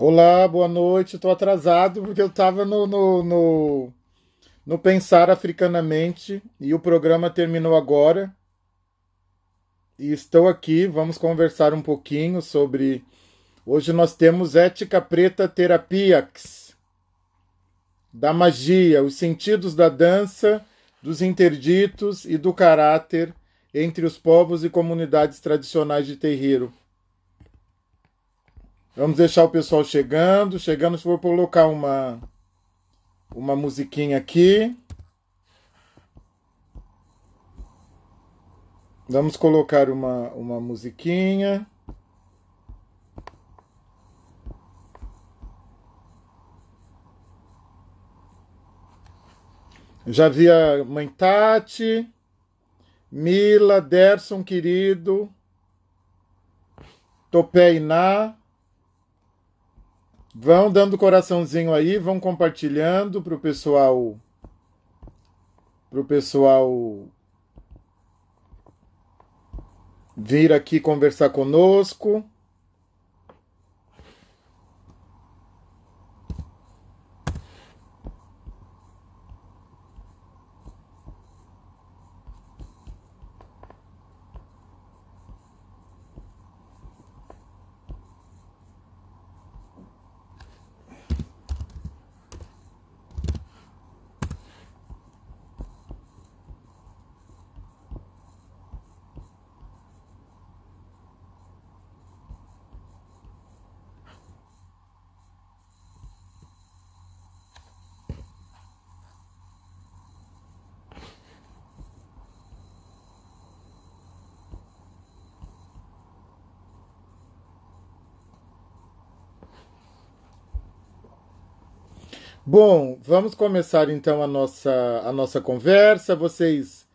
Olá, boa noite. Estou atrasado porque eu estava no Pensar Africanamente e o programa terminou agora. E estou aqui, vamos conversar um pouquinho sobre. Hoje nós temos Ética Preta Terapiax, da magia, os sentidos da dança, dos interditos e do caráter entre os povos e comunidades tradicionais de terreiro. Vamos deixar o pessoal chegando. Chegando, vou colocar uma musiquinha aqui. Vamos colocar uma musiquinha. Já vi a mãe Tati, Mila, Derson, querido, Topé Iná. Vão dando coraçãozinho aí, vão compartilhando pro pessoal vir aqui conversar conosco. Bom, vamos começar então a nossa conversa. Vocês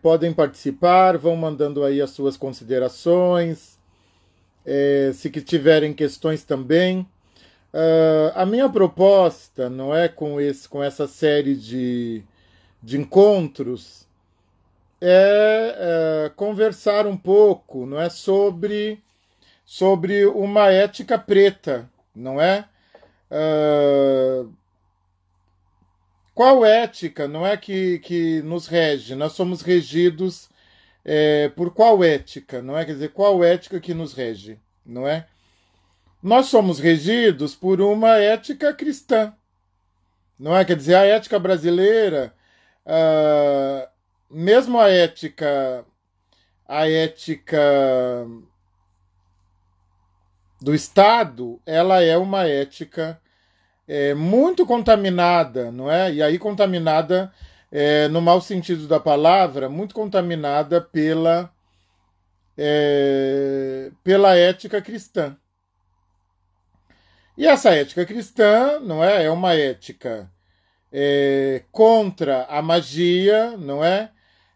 podem participar, vão mandando aí as suas considerações, se que tiverem questões também. A minha proposta, não é, com essa série de encontros, conversar um pouco, não é, sobre uma ética preta, não é? Ah, qual ética, não é, que nos rege? Nós somos regidos por qual ética, não é? Quer dizer, qual ética que nos rege, não é? Nós somos regidos por uma ética cristã, não é? Quer dizer, a ética brasileira, ah, mesmo a ética do Estado, ela é uma ética muito contaminada, não é? E aí contaminada, no mau sentido da palavra, muito contaminada pela ética cristã. E essa ética cristã, não é? É uma ética contra a magia, não é?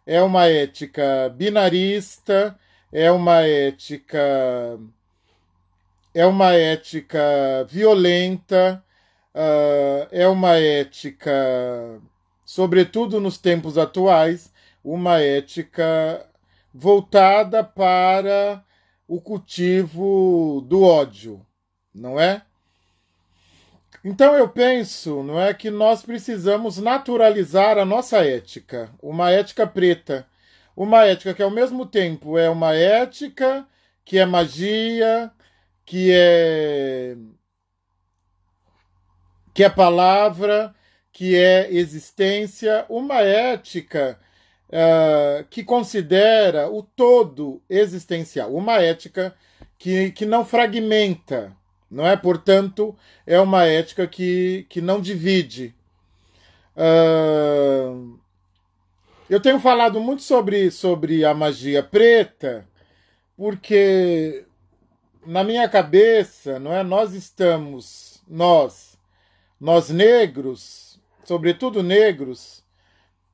É uma ética binarista, é uma ética é uma ética violenta, é uma ética, sobretudo nos tempos atuais, uma ética voltada para o cultivo do ódio, não é? Então eu penso, não é, que nós precisamos naturalizar a nossa ética, uma ética preta, uma ética que ao mesmo tempo é uma ética que é magia, que é que é palavra, que é existência, uma ética que considera o todo existencial, uma ética que não fragmenta, não é? Portanto, é uma ética que não divide. Uh, eu tenho falado muito sobre a magia preta, porque na minha cabeça, não é? Nós negros, sobretudo negros,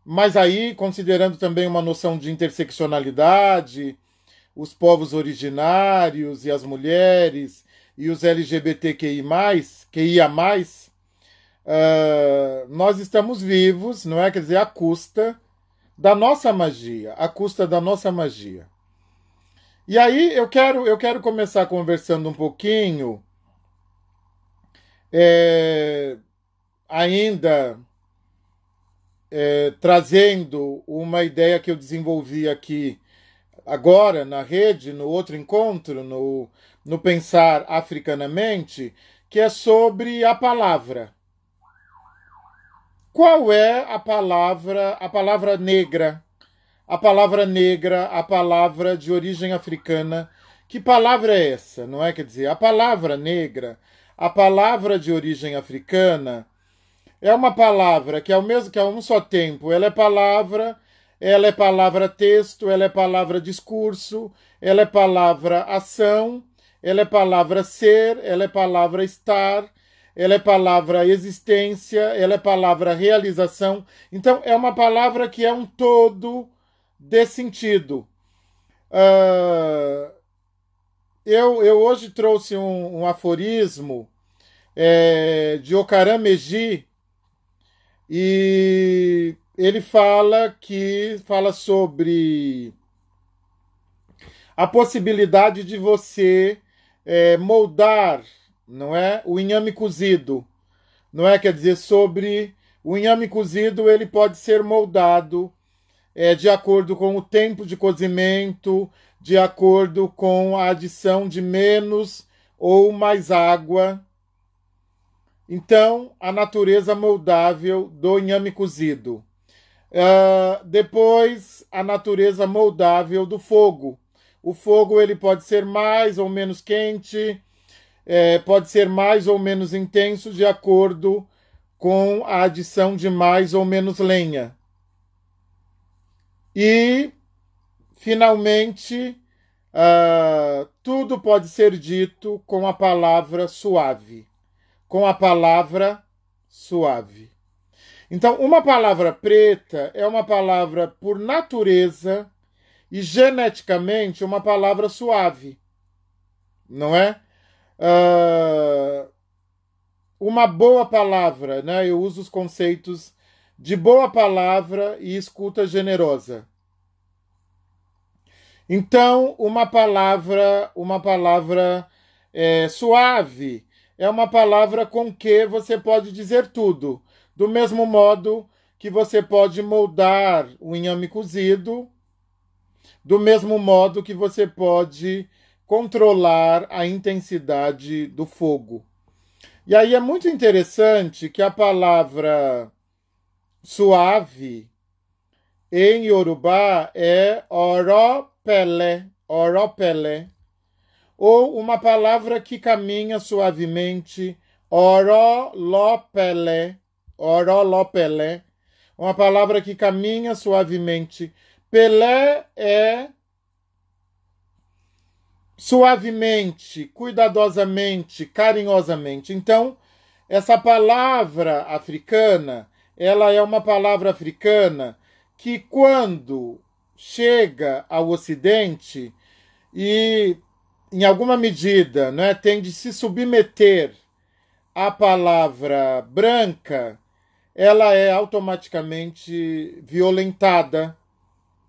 mas aí considerando também uma noção de interseccionalidade, os povos originários e as mulheres e os LGBTQIA+, nós estamos vivos, não é? Quer dizer, à custa da nossa magia, à custa da nossa magia. E aí eu quero começar conversando um pouquinho ainda trazendo uma ideia que eu desenvolvi aqui agora na rede, no outro encontro, no Pensar Africanamente, que é sobre a palavra. Qual é a palavra negra, a palavra negra, a palavra de origem africana? Que palavra é essa? Não é? Quer dizer, a palavra negra, a palavra de origem africana, é uma palavra que, ao mesmo que a um só tempo, ela é palavra texto, ela é palavra discurso, ela é palavra ação, ela é palavra ser, ela é palavra estar, ela é palavra existência, ela é palavra realização. Então, é uma palavra que é um todo de sentido. Eu hoje trouxe um aforismo de Ocaram Meji, e ele fala sobre a possibilidade de você moldar, não é, o inhame cozido, não é? Quer dizer, sobre o inhame cozido, ele pode ser moldado de acordo com o tempo de cozimento, de acordo com a adição de menos ou mais água. Então, a natureza moldável do inhame cozido. Depois, a natureza moldável do fogo. O fogo ele pode ser mais ou menos quente, pode ser mais ou menos intenso, de acordo com a adição de mais ou menos lenha. E, finalmente, tudo pode ser dito com a palavra suave. Com a palavra suave. Então, uma palavra preta é uma palavra, por natureza e geneticamente, uma palavra suave. Não é? Uma boa palavra, né? Eu uso os conceitos de boa palavra e escuta generosa. Então, uma palavra suave é uma palavra com que você pode dizer tudo. Do mesmo modo que você pode moldar o inhame cozido, do mesmo modo que você pode controlar a intensidade do fogo. E aí é muito interessante que a palavra suave em Yorubá é oropele, oropele. Ou uma palavra que caminha suavemente, orolopele, orolopele, uma palavra que caminha suavemente. Pelé é suavemente, cuidadosamente, carinhosamente. Então, essa palavra africana, ela é uma palavra africana que, quando chega ao Ocidente e em alguma medida, né, tem de se submeter à palavra branca, ela é automaticamente violentada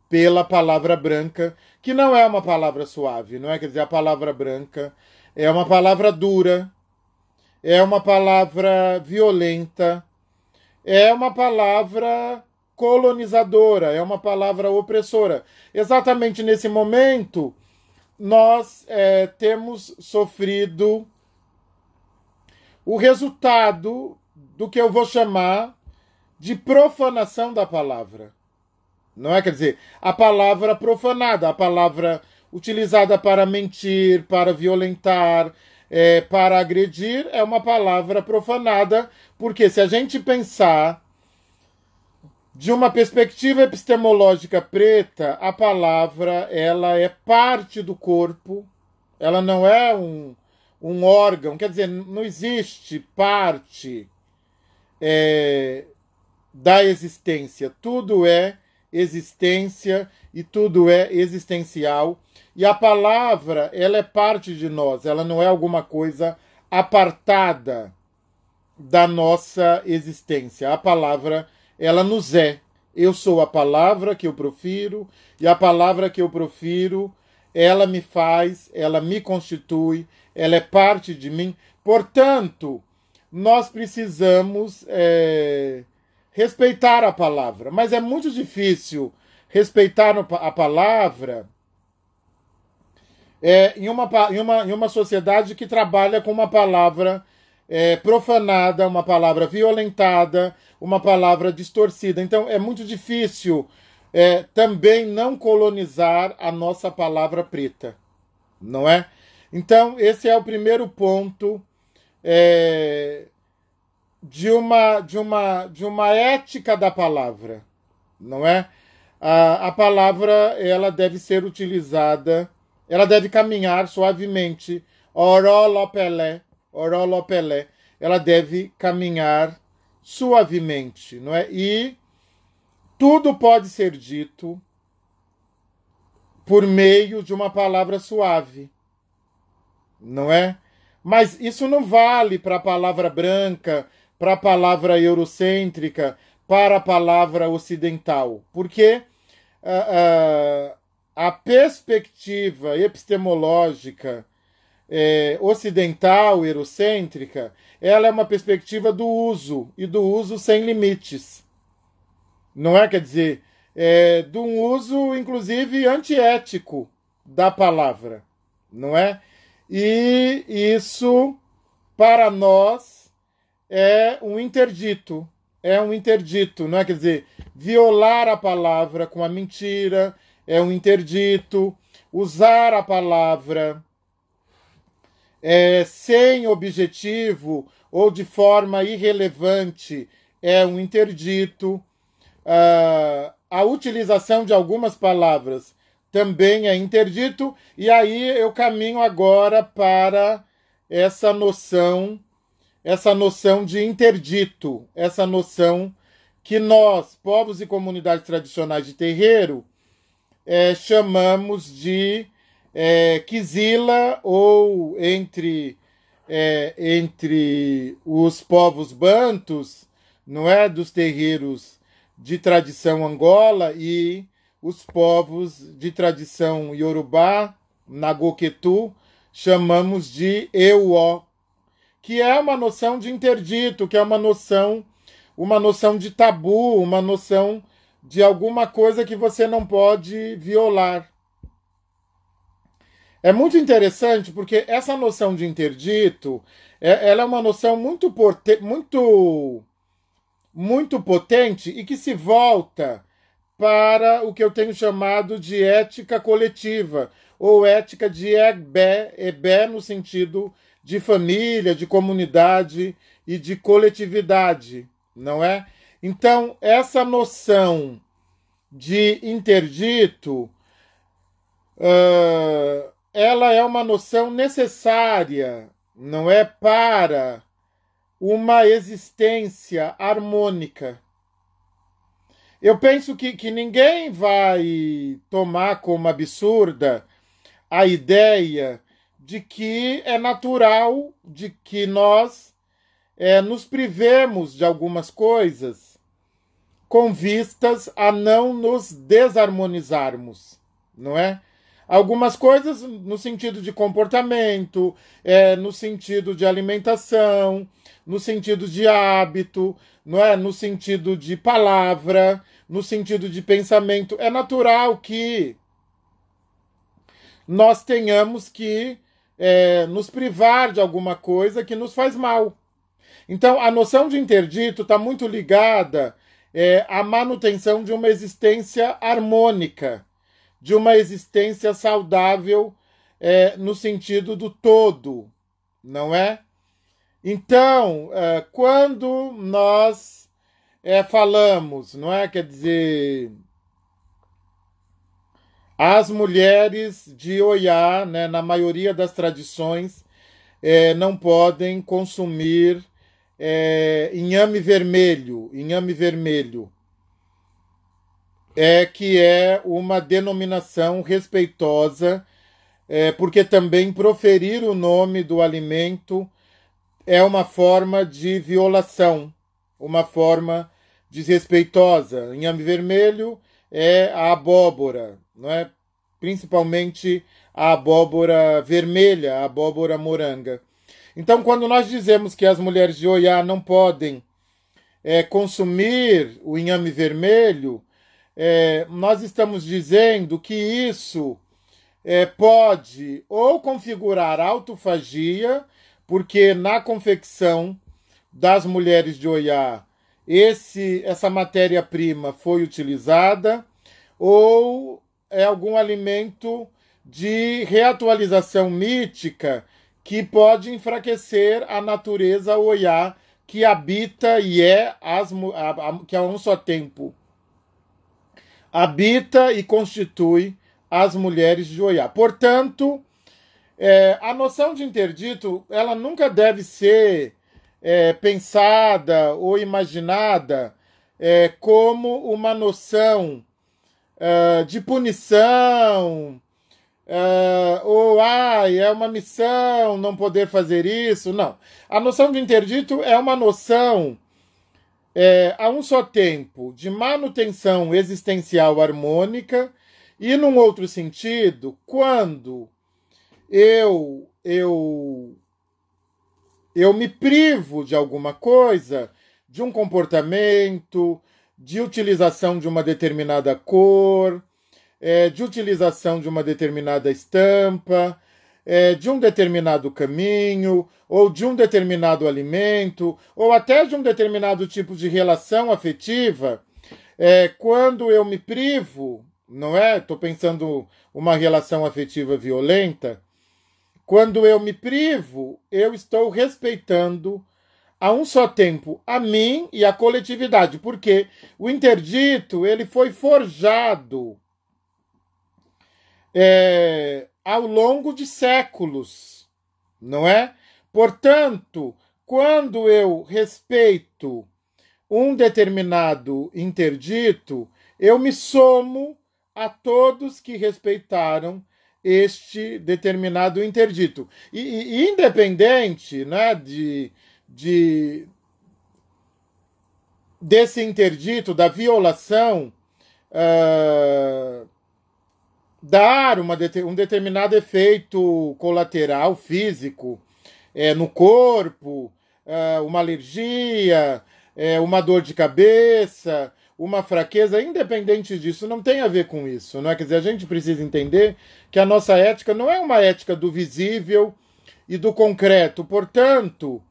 pela palavra branca, que não é uma palavra suave, não é? Quer dizer, a palavra branca é uma palavra dura, é uma palavra violenta, é uma palavra colonizadora, é uma palavra opressora. Exatamente nesse momento, nós temos sofrido o resultado do que eu vou chamar de profanação da palavra. Não é? Quer dizer, a palavra profanada, a palavra utilizada para mentir, para violentar, para agredir, é uma palavra profanada, porque se a gente pensar de uma perspectiva epistemológica preta, a palavra ela é parte do corpo, ela não é um órgão, quer dizer, não existe parte da existência, tudo é existência e tudo é existencial, e a palavra ela é parte de nós, ela não é alguma coisa apartada da nossa existência. A palavra ela nos é. Eu sou a palavra que eu profiro, e a palavra que eu profiro, ela me faz, ela me constitui, ela é parte de mim. Portanto, nós precisamos respeitar a palavra. Mas é muito difícil respeitar a palavra em uma sociedade que trabalha com uma palavra profanada, uma palavra violentada, uma palavra distorcida. Então é muito difícil também não colonizar a nossa palavra preta, não é? Então esse é o primeiro ponto de uma ética da palavra, não é? A palavra ela deve ser utilizada, ela deve caminhar suavemente, orolopelé, orolopelé, ela deve caminhar suavemente, não é? E tudo pode ser dito por meio de uma palavra suave, não é? Mas isso não vale para a palavra branca, para a palavra eurocêntrica, para a palavra ocidental, porque a perspectiva epistemológica ocidental, eurocêntrica, ela é uma perspectiva do uso, e do uso sem limites. Não é? Quer dizer, de um uso, inclusive, antiético da palavra, não é? E isso, para nós, é um interdito, não é? Quer dizer, violar a palavra com a mentira é um interdito, usar a palavra sem objetivo ou de forma irrelevante é um interdito. A utilização de algumas palavras também é interdito, e aí eu caminho agora para essa noção de interdito, essa noção que nós, povos e comunidades tradicionais de terreiro, chamamos de Kizila, ou entre os povos bantus, não é, dos terreiros de tradição Angola, e os povos de tradição Yorubá, Nagoquetu, chamamos de Euó, que é uma noção de interdito, que é uma noção de tabu, uma noção de alguma coisa que você não pode violar. É muito interessante porque essa noção de interdito, ela é uma noção muito potente e que se volta para o que eu tenho chamado de ética coletiva, ou ética de Ebé no sentido de família, de comunidade e de coletividade, não é? Então, essa noção de interdito, ela é uma noção necessária, não é, para uma existência harmônica. Eu penso que ninguém vai tomar como absurda a ideia de que é natural de que nós nos privemos de algumas coisas com vistas a não nos desarmonizarmos, não é? Algumas coisas no sentido de comportamento, no sentido de alimentação, no sentido de hábito, não é? No sentido de palavra, no sentido de pensamento. É natural que nós tenhamos que nos privar de alguma coisa que nos faz mal. Então, a noção de interdito está muito ligada à manutenção de uma existência harmônica, de uma existência saudável no sentido do todo, não é? Então, quando nós falamos, não é? Quer dizer, as mulheres de Oiá, né, na maioria das tradições, não podem consumir inhame vermelho, que é uma denominação respeitosa, porque também proferir o nome do alimento é uma forma de violação, uma forma desrespeitosa. Inhame vermelho é a abóbora, não é? Principalmente a abóbora vermelha, a abóbora moranga. Então, quando nós dizemos que as mulheres de Oiá não podem consumir o inhame vermelho, nós estamos dizendo que isso pode ou configurar autofagia, porque na confecção das mulheres de Oiá essa matéria-prima foi utilizada, ou é algum alimento de reatualização mítica que pode enfraquecer a natureza Oiá que habita e que a um só tempo habita e constitui as mulheres de Oiá. Portanto, a noção de interdito ela nunca deve ser pensada ou imaginada como uma noção de punição, ou é uma missão não poder fazer isso. Não. A noção de interdito é uma noção a um só tempo de manutenção existencial harmônica e, num outro sentido, quando eu me privo de alguma coisa, de um comportamento, de utilização de uma determinada cor, de utilização de uma determinada estampa, de um determinado caminho, ou de um determinado alimento, ou até de um determinado tipo de relação afetiva, quando eu me privo, não é? Estou pensando uma relação afetiva violenta. Quando eu me privo, eu estou respeitando a um só tempo a mim e a coletividade, porque o interdito ele foi forjado ao longo de séculos, não é? Portanto, quando eu respeito um determinado interdito, eu me somo a todos que respeitaram este determinado interdito. E independente, né, desse interdito, da violação, dar um determinado efeito colateral físico no corpo, uma alergia, uma dor de cabeça, uma fraqueza, independente disso, não tem a ver com isso, não é? Quer dizer, a gente precisa entender que a nossa ética não é uma ética do visível e do concreto. Portanto,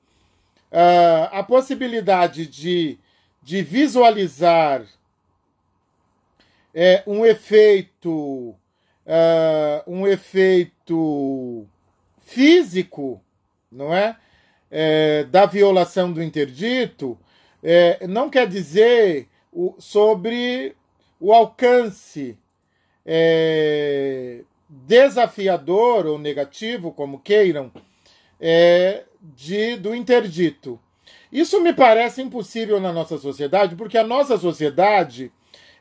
a possibilidade de visualizar um efeito físico, não é? Da violação do interdito, não quer dizer sobre o alcance desafiador ou negativo, como queiram, do interdito. Isso me parece impossível na nossa sociedade, porque a nossa sociedade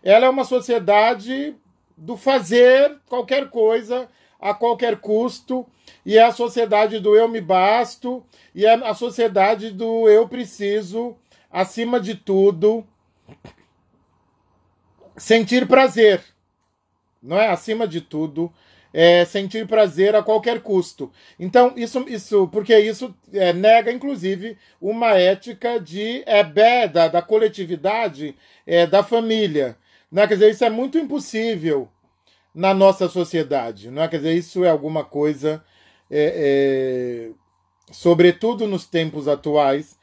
ela é uma sociedade do fazer qualquer coisa a qualquer custo, e é a sociedade do eu me basto, e é a sociedade do eu preciso, acima de tudo, sentir prazer, não é? Acima de tudo, sentir prazer a qualquer custo. Então, porque isso nega, inclusive, uma ética da coletividade, da família. Não é? Quer dizer, isso é muito impossível na nossa sociedade. Não é? Quer dizer, isso é alguma coisa, sobretudo nos tempos atuais,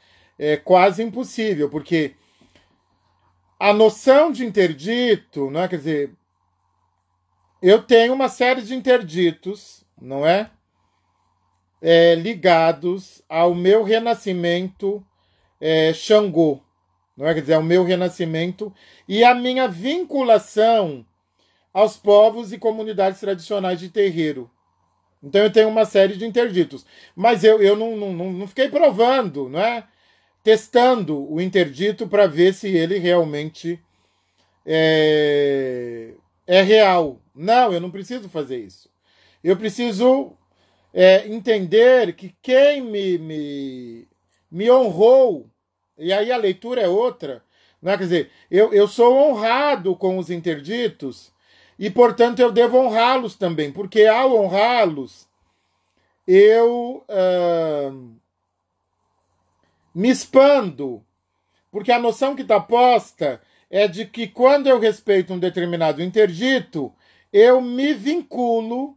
quase impossível, porque a noção de interdito, não é? Quer dizer, eu tenho uma série de interditos, não é? Ligados ao meu renascimento Xangô, não é? Quer dizer, ao meu renascimento e à minha vinculação aos povos e comunidades tradicionais de terreiro. Então eu tenho uma série de interditos. Mas eu não fiquei provando, não é? Testando o interdito para ver se ele realmente é real. Não, eu não preciso fazer isso. Eu preciso entender que quem me honrou, e aí a leitura é outra, não é? Quer dizer, eu sou honrado com os interditos e, portanto, eu devo honrá-los também, porque ao honrá-los, eu me expando, porque a noção que está posta é de que quando eu respeito um determinado interdito, eu me vinculo,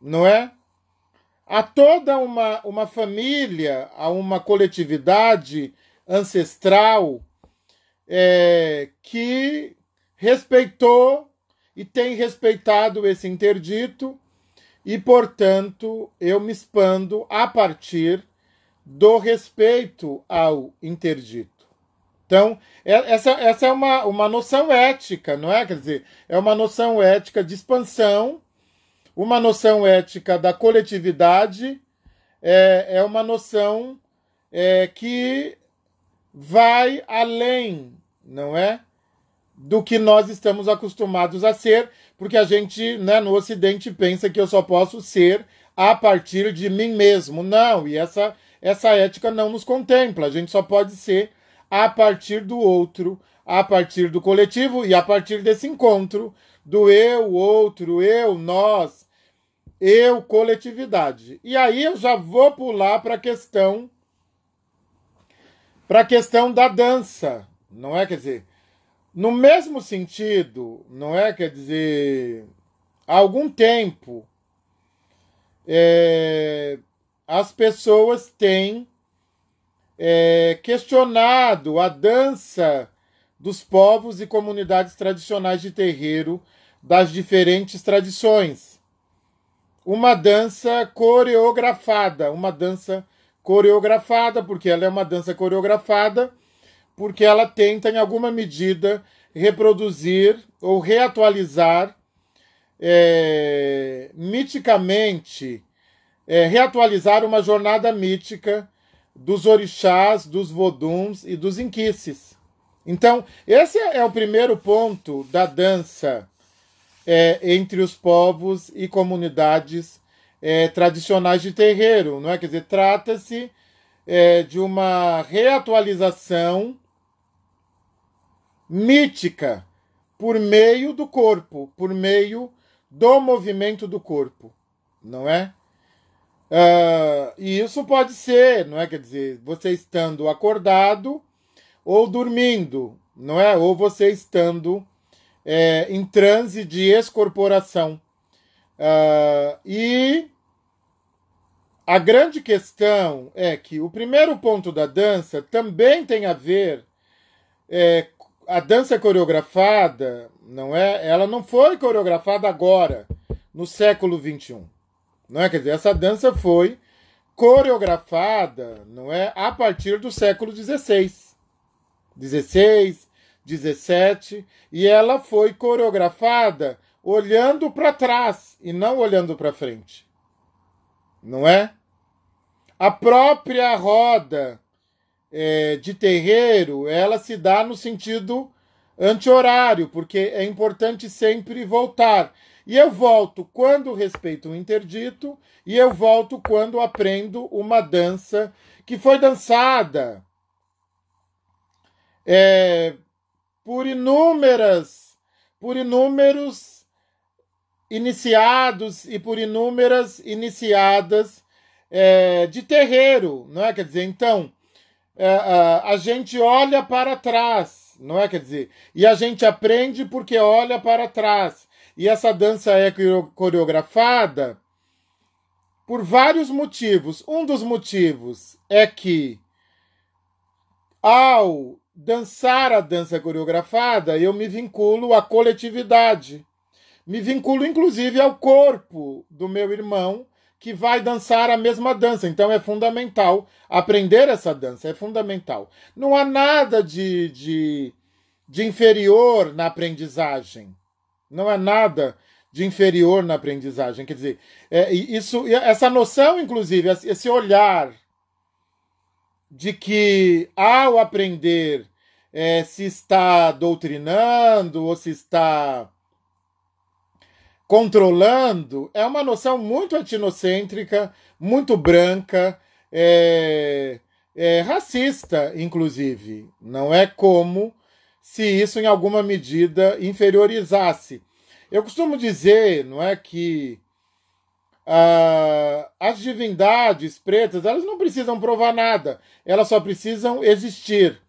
não é? A toda uma família, a uma coletividade ancestral que respeitou e tem respeitado esse interdito e, portanto, eu me expando a partir do respeito ao interdito. Então, essa é uma noção ética, não é? Quer dizer, é uma noção ética de expansão, uma noção ética da coletividade, é uma noção que vai além, não é? Do que nós estamos acostumados a ser, porque a gente, né, no Ocidente pensa que eu só posso ser a partir de mim mesmo. Não, e essa ética não nos contempla. A gente só pode ser a partir do outro, a partir do coletivo e a partir desse encontro do eu, outro, eu, nós, eu, coletividade. E aí eu já vou pular para a questão da dança, não é? Quer dizer, no mesmo sentido, não é? Quer dizer, há algum tempo as pessoas têm questionado a dança dos povos e comunidades tradicionais de terreiro das diferentes tradições. Uma dança coreografada, porque ela é uma dança coreografada, porque ela tenta, em alguma medida, reproduzir ou reatualizar miticamente, reatualizar uma jornada mítica dos orixás, dos voduns e dos inquices. Então, esse é o primeiro ponto da dança entre os povos e comunidades tradicionais de terreiro, não é? Quer dizer, trata-se de uma reatualização mítica por meio do corpo, por meio do movimento do corpo, não é? E isso pode ser, não é? Quer dizer, você estando acordado ou dormindo, não é? Ou você estando em transe de excorporação. E a grande questão é que o primeiro ponto da dança também tem a ver a dança coreografada, não é? Ela não foi coreografada agora, no século XXI. Não é? Quer dizer, essa dança foi coreografada, não é? A partir do século XVI, XVII, e ela foi coreografada olhando para trás e não olhando para frente. Não é? A própria roda de terreiro, ela se dá no sentido anti-horário, porque é importante sempre voltar. E eu volto quando respeito o interdito, e eu volto quando aprendo uma dança que foi dançada por inúmeros iniciados e por inúmeras iniciadas de terreiro, não é? Quer dizer, então, a gente olha para trás, não é? Quer dizer, e a gente aprende porque olha para trás. E essa dança é coreografada por vários motivos. Um dos motivos é que, ao dançar a dança coreografada, eu me vinculo à coletividade. Me vinculo, inclusive, ao corpo do meu irmão, que vai dançar a mesma dança. Então é fundamental aprender essa dança, é fundamental. Não há nada de inferior na aprendizagem. Não há nada de inferior na aprendizagem. Quer dizer, essa noção, inclusive, esse olhar de que, ao aprender, se está doutrinando ou se está controlando, é uma noção muito etnocêntrica, muito branca, racista, inclusive. Não é como se isso, em alguma medida, inferiorizasse. Eu costumo dizer, não é, que As divindades pretas, elas não precisam provar nada, elas só precisam existir.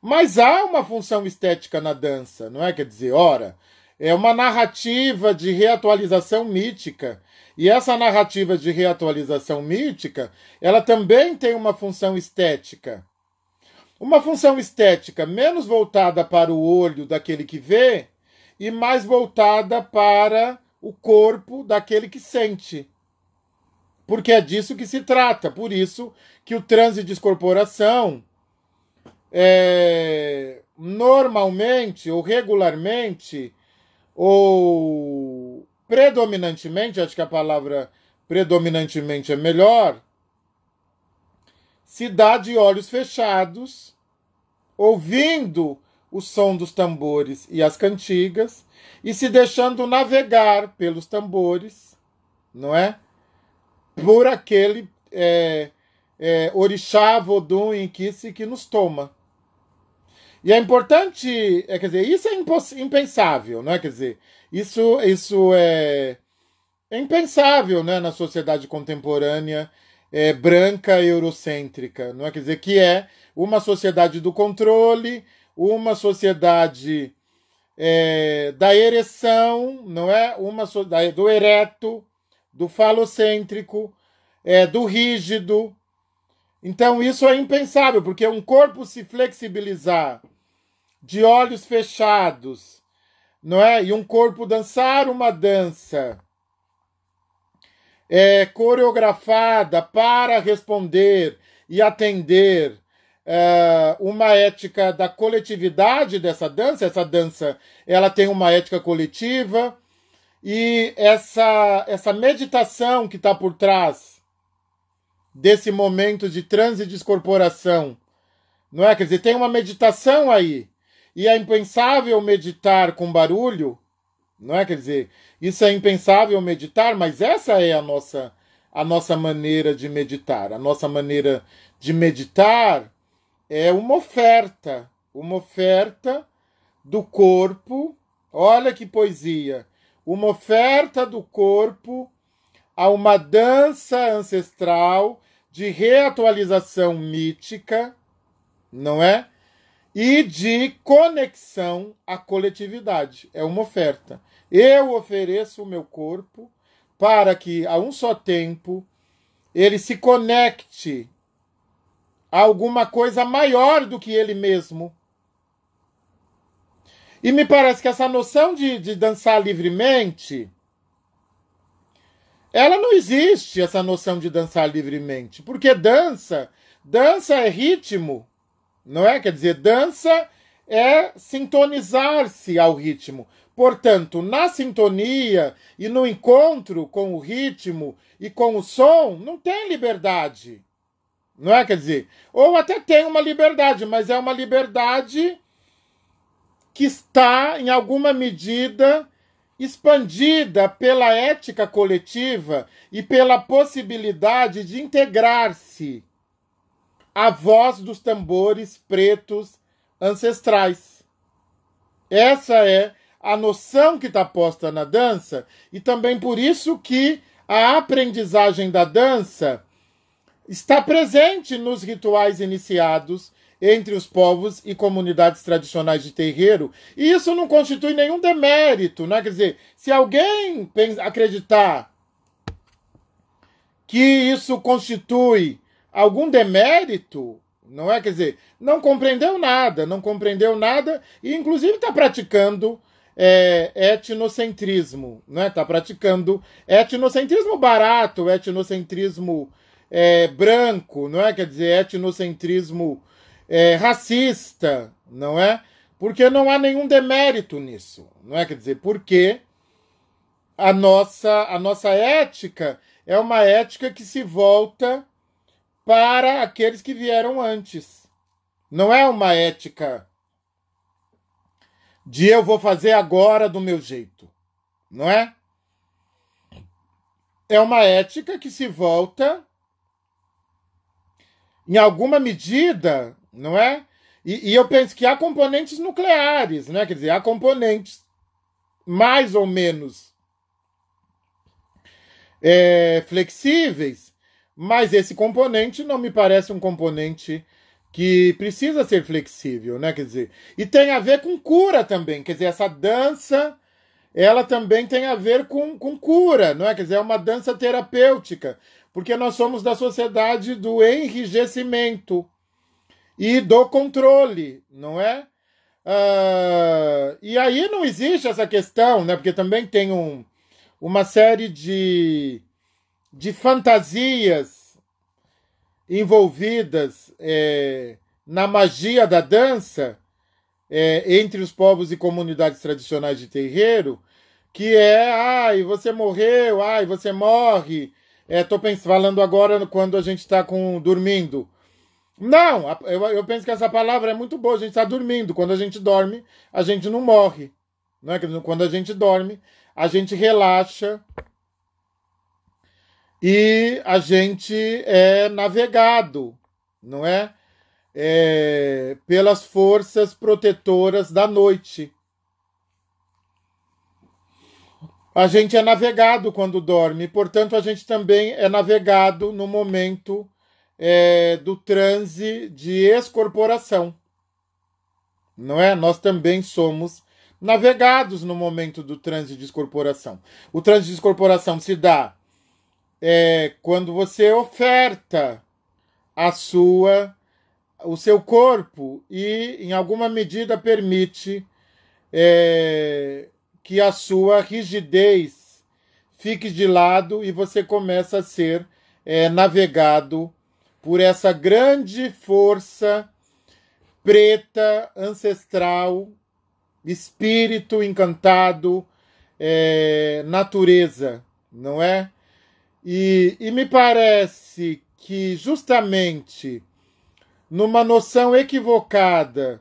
Mas há uma função estética na dança, não é? Quer dizer, ora, é uma narrativa de reatualização mítica. E essa narrativa de reatualização mítica, ela também tem uma função estética. Uma função estética menos voltada para o olho daquele que vê e mais voltada para o corpo daquele que sente. Porque é disso que se trata. Por isso que o transe de descorporação normalmente ou regularmente ou predominantemente, acho que a palavra predominantemente é melhor, se dá de olhos fechados, ouvindo o som dos tambores e as cantigas e se deixando navegar pelos tambores, não é? Por aquele orixá, vodum, inquice que nos toma. E é importante, quer dizer, isso é impensável, não é? Quer dizer, isso é impensável, né, na sociedade contemporânea branca eurocêntrica, não é? Quer dizer, que é uma sociedade do controle, uma sociedade da ereção, não é? Do ereto, do falocêntrico, do rígido. Então isso é impensável, porque um corpo se flexibilizar de olhos fechados, não é? E um corpo dançar uma dança coreografada para responder e atender uma ética da coletividade dessa dança. Essa dança ela tem uma ética coletiva e essa meditação que está por trás desse momento de transe e descorporação, não é? Quer dizer, tem uma meditação aí. E é impensável meditar com barulho, não é? Quer dizer, isso é impensável meditar, mas essa é a nossa maneira de meditar. A nossa maneira de meditar é uma oferta do corpo. Olha que poesia! Uma oferta do corpo a uma dança ancestral de reatualização mítica, não é? E de conexão à coletividade. É uma oferta. Eu ofereço o meu corpo para que, a um só tempo, ele se conecte a alguma coisa maior do que ele mesmo. E me parece que essa noção de dançar livremente, ela não existe, essa noção de dançar livremente. Porque dança é ritmo, não é? Quer dizer, dança é sintonizar-se ao ritmo. Portanto, na sintonia e no encontro com o ritmo e com o som, não tem liberdade. Não é? Quer dizer, ou até tem uma liberdade, mas é uma liberdade que está, em alguma medida, expandida pela ética coletiva e pela possibilidade de integrar-se à voz dos tambores pretos ancestrais. Essa é a noção que está posta na dança, e também por isso que a aprendizagem da dança está presente nos rituais iniciados entre os povos e comunidades tradicionais de terreiro, e isso não constitui nenhum demérito, né? Quer dizer, se alguém acreditar que isso constitui algum demérito, não é? Quer dizer, não compreendeu nada, e inclusive está praticando etnocentrismo, né? Está praticando etnocentrismo barato, etnocentrismo branco, não é? Quer dizer, etnocentrismo racista, não é? Porque não há nenhum demérito nisso, não é? Quer dizer, porque a nossa ética é uma ética que se volta para aqueles que vieram antes. Não é uma ética de eu vou fazer agora do meu jeito, não é? É uma ética que se volta, em alguma medida, não é? E eu penso que há componentes nucleares, né? Quer dizer, há componentes mais ou menos flexíveis, mas esse componente não me parece um componente que precisa ser flexível, né? Quer dizer, e tem a ver com cura também, quer dizer, essa dança, ela também tem a ver com cura, não é? Quer dizer, é uma dança terapêutica, porque nós somos da sociedade do enrijecimento e do controle, não é? E aí não existe essa questão, né? Porque também tem uma série de fantasias envolvidas na magia da dança entre os povos e comunidades tradicionais de terreiro, que ai, você morreu, ai, você morre. Estou falando agora quando a gente está dormindo. Não, eu penso que essa palavra é muito boa. A gente está dormindo. Quando a gente dorme, a gente não morre. Não é? Quando a gente dorme, a gente relaxa e a gente é navegado, não é? Pelas forças protetoras da noite. A gente é navegado quando dorme, portanto, a gente também é navegado no momento do transe de excorporação. Não é? Nós também somos navegados no momento do transe de excorporação. O transe de excorporação se dá quando você oferta o seu corpo e, em alguma medida, permite que a sua rigidez fique de lado e você começa a ser navegado por essa grande força preta, ancestral, espírito encantado, natureza, não é? E me parece que justamente numa noção equivocada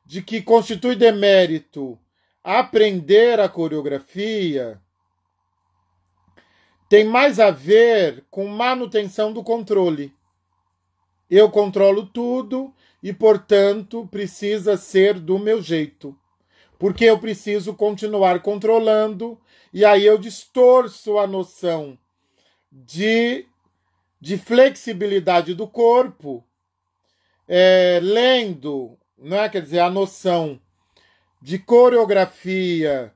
de que constitui demérito aprender a coreografia, tem mais a ver com manutenção do controle. Eu controlo tudo e, portanto, precisa ser do meu jeito. Porque eu preciso continuar controlando e aí eu distorço a noção de flexibilidade do corpo, lendo, não é? Quer dizer, a noção de coreografia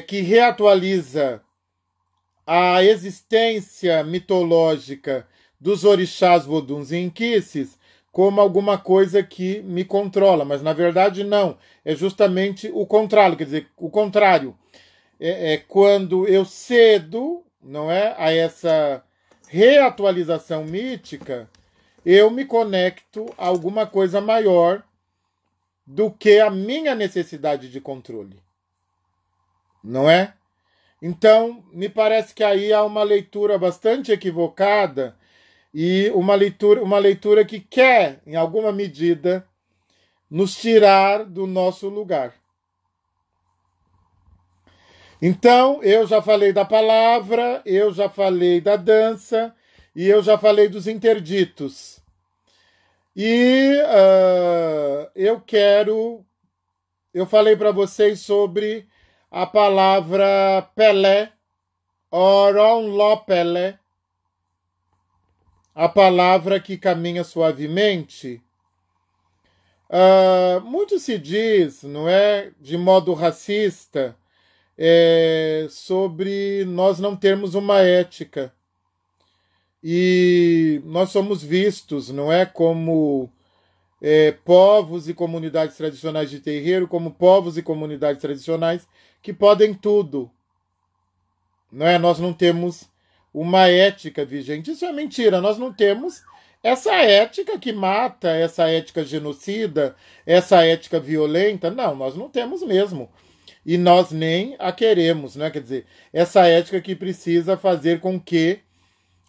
que reatualiza a existência mitológica dos orixás, voduns e inquices como alguma coisa que me controla, mas na verdade não, é justamente o contrário, quer dizer, o contrário. Quando eu cedo, não é, a essa reatualização mítica, eu me conecto a alguma coisa maior do que a minha necessidade de controle. Não é? Então, me parece que aí há uma leitura bastante equivocada e uma leitura que quer, em alguma medida, nos tirar do nosso lugar. Então, eu já falei da palavra, eu já falei da dança e eu já falei dos interditos. E eu falei para vocês sobre a palavra Pelé, Oron Lo Pelé, a palavra que caminha suavemente. Muito se diz, não é, de modo racista, sobre nós não termos uma ética. E nós somos vistos, não é, como povos e comunidades tradicionais de terreiro, como povos e comunidades tradicionais que podem tudo. Não é? Nós não temos uma ética vigente. Isso é mentira, nós não temos essa ética que mata, essa ética genocida, essa ética violenta. Não, nós não temos mesmo. E nós nem a queremos, né? Quer dizer, essa ética que precisa fazer com que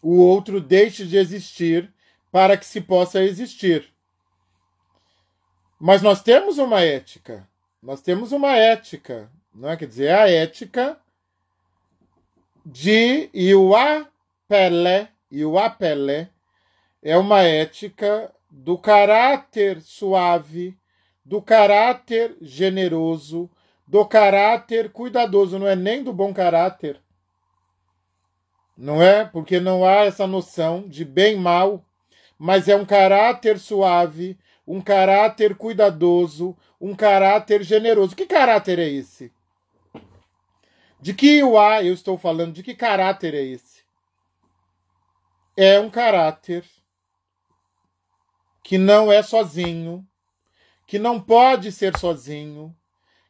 o outro deixe de existir para que se possa existir. Mas nós temos uma ética. Nós temos uma ética, não é? Quer dizer, a ética de Iwa Pelé. Iwa Pelé é uma ética do caráter suave, do caráter generoso, do caráter cuidadoso, não é nem do bom caráter. não é? Porque não há essa noção de bem e mal, mas é um caráter suave, um caráter cuidadoso, um caráter generoso. Que caráter é esse? De que Iuá eu estou falando? De que caráter é esse? É um caráter que não é sozinho, que não pode ser sozinho,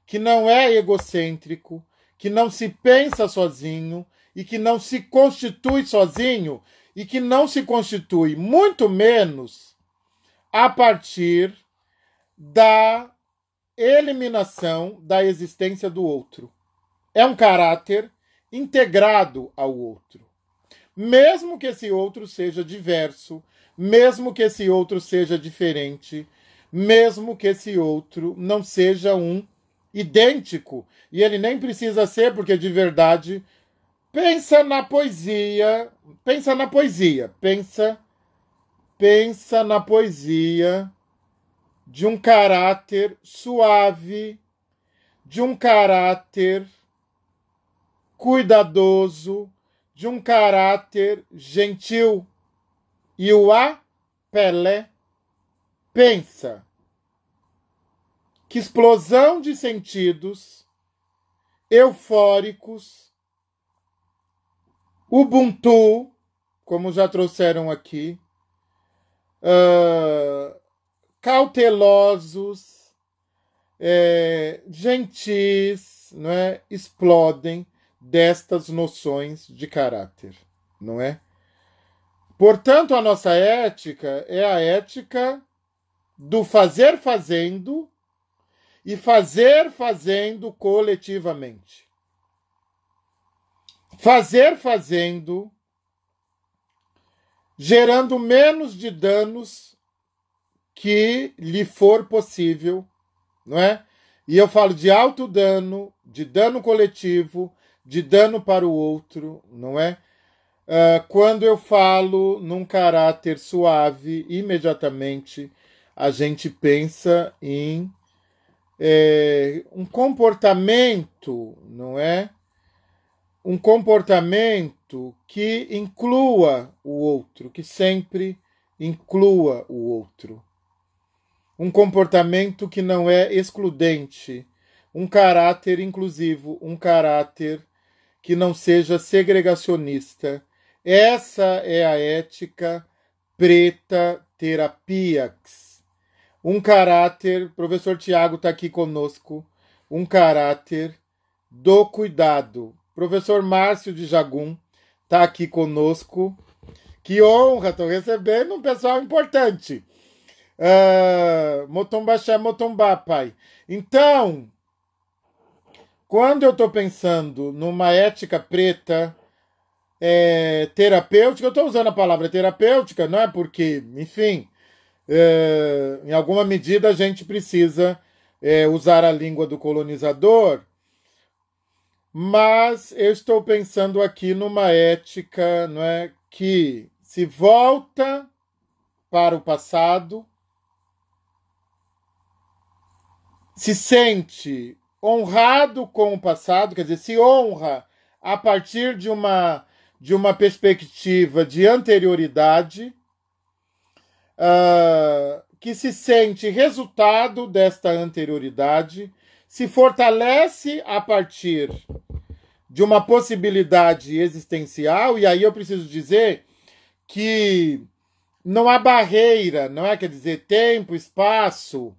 que não é egocêntrico, que não se pensa sozinho e que não se constitui sozinho e que não se constitui, muito menos, a partir da eliminação da existência do outro. É um caráter integrado ao outro. Mesmo que esse outro seja diverso, mesmo que esse outro seja diferente, mesmo que esse outro não seja um idêntico, e ele nem precisa ser, porque de verdade, pensa na poesia, pensa na poesia de um caráter suave, de um caráter cuidadoso, de um caráter gentil. E o Pelé pensa. Que explosão de sentidos eufóricos, Ubuntu, como já trouxeram aqui, cautelosos, gentis, não é? Explodem destas noções de caráter, não é? Portanto, a nossa ética é a ética do fazer fazendo e fazer fazendo coletivamente. Fazer fazendo, gerando menos de danos que lhe for possível, não é? E eu falo de autodano, de dano coletivo, de dano para o outro, não é? Quando eu falo num caráter suave, imediatamente a gente pensa em um comportamento, não é? Um comportamento que inclua o outro, que sempre inclua o outro. Um comportamento que não é excludente, um caráter inclusivo, um caráter que não seja segregacionista. Essa é a ética preta terapiax. Um caráter, professor Tiago está aqui conosco, um caráter do cuidado. Professor Márcio de Jagum está aqui conosco. Que honra, estou recebendo um pessoal importante. Motombaxé, Motombá, pai. Então, quando eu estou pensando numa ética preta terapêutica, eu estou usando a palavra terapêutica, não é porque, enfim, em alguma medida a gente precisa usar a língua do colonizador, mas eu estou pensando aqui numa ética, não é, que se volta para o passado, se sente honrado com o passado, quer dizer, se honra a partir de uma perspectiva de anterioridade, que se sente resultado desta anterioridade, se fortalece a partir de uma possibilidade existencial, e aí eu preciso dizer que não há barreira, não é? Quer dizer, tempo, espaço,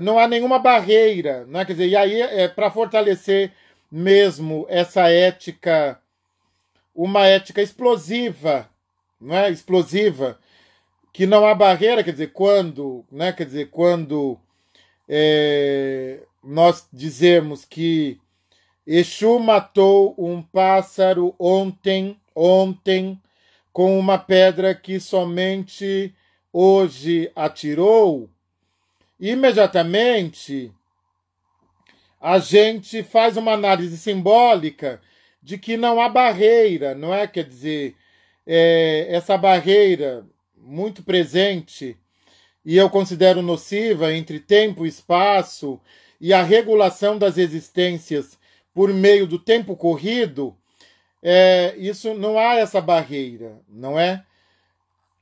não há nenhuma barreira, não é? Quer dizer, e aí para fortalecer mesmo essa ética, uma ética explosiva, não é? Explosiva, que não há barreira, quer dizer, quando, né? Quer dizer, quando nós dizemos que Exu matou um pássaro ontem, com uma pedra que somente hoje atirou, imediatamente a gente faz uma análise simbólica de que não há barreira, não é? Quer dizer, essa barreira muito presente, e eu considero nociva, entre tempo e espaço e a regulação das existências por meio do tempo corrido, Isso não há essa barreira, não é?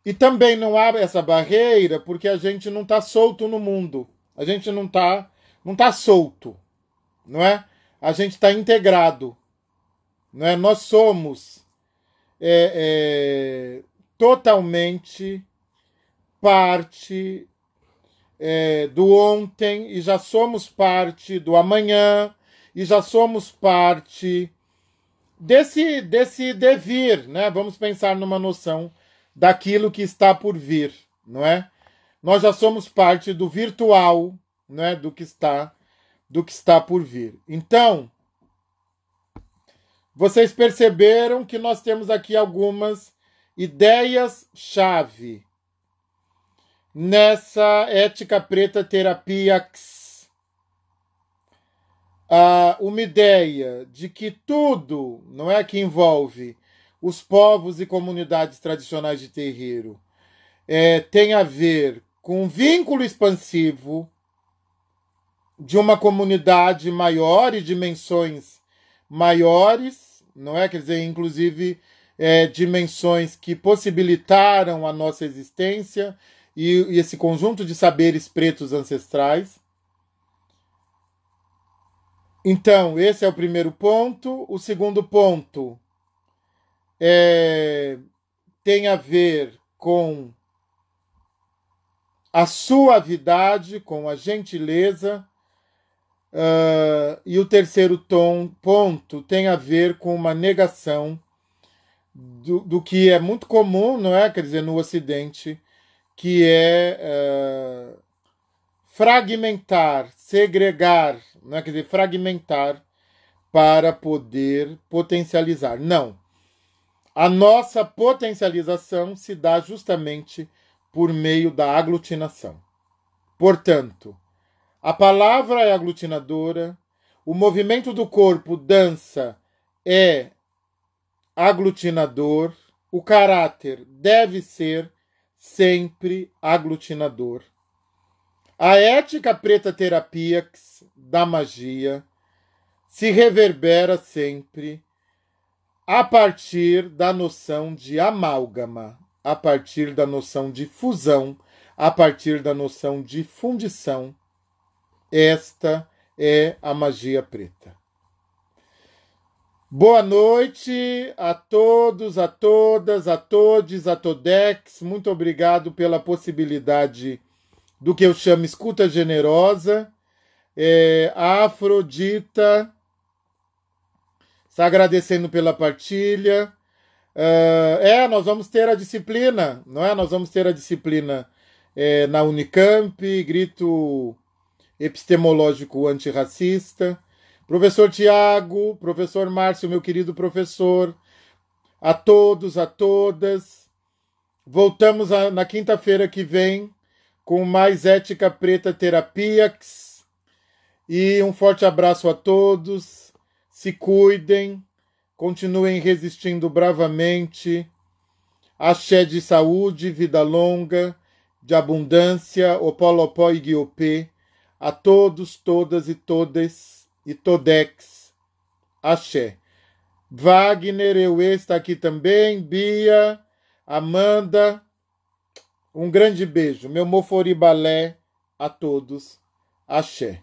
E também não há essa barreira porque a gente não está solto no mundo. A gente não tá solto, não é? A gente está integrado, não é? Nós somos totalmente parte do ontem e já somos parte do amanhã e já somos parte desse devir, né? Vamos pensar numa noção daquilo que está por vir, não é? Nós já somos parte do virtual, não é? Do que está por vir. Então, vocês perceberam que nós temos aqui algumas ideias-chave nessa ética preta terapia. Uma ideia de que tudo, não é, que envolve os povos e comunidades tradicionais de terreiro tem a ver com um vínculo expansivo de uma comunidade maior e dimensões maiores, não é? Quer dizer, inclusive dimensões que possibilitaram a nossa existência e esse conjunto de saberes pretos ancestrais. Então, esse é o primeiro ponto. O segundo ponto tem a ver com a suavidade, com a gentileza. E o terceiro ponto tem a ver com uma negação do que é muito comum, não é? Quer dizer, no Ocidente, que é fragmentar, segregar, não é? Quer dizer, fragmentar para poder potencializar. Não. A nossa potencialização se dá justamente por meio da aglutinação. Portanto, a palavra é aglutinadora, o movimento do corpo, dança, é aglutinador, o caráter deve ser sempre aglutinador. A ética preta terapia da magia se reverbera sempre a partir da noção de amálgama, a partir da noção de fusão, a partir da noção de fundição. Esta é a magia preta. Boa noite a todos, a todas, a todes, a todex. Muito obrigado pela possibilidade do que eu chamo escuta generosa. A Afrodita está agradecendo pela partilha. Nós vamos ter a disciplina, não é? Nós vamos ter a disciplina na Unicamp, grito epistemológico antirracista. Professor Tiago, professor Márcio, meu querido professor, a todos, a todas. Voltamos na quinta-feira que vem com mais Ética Preta Terapia. E um forte abraço a todos. Se cuidem, continuem resistindo bravamente. Axé de saúde, vida longa, de abundância, opolopó e guiopê. A todos, todas e todes e todex. Axé. Wagner, Euê está aqui também. Bia, Amanda. Um grande beijo. Meu Mofori Balé a todos. Axé.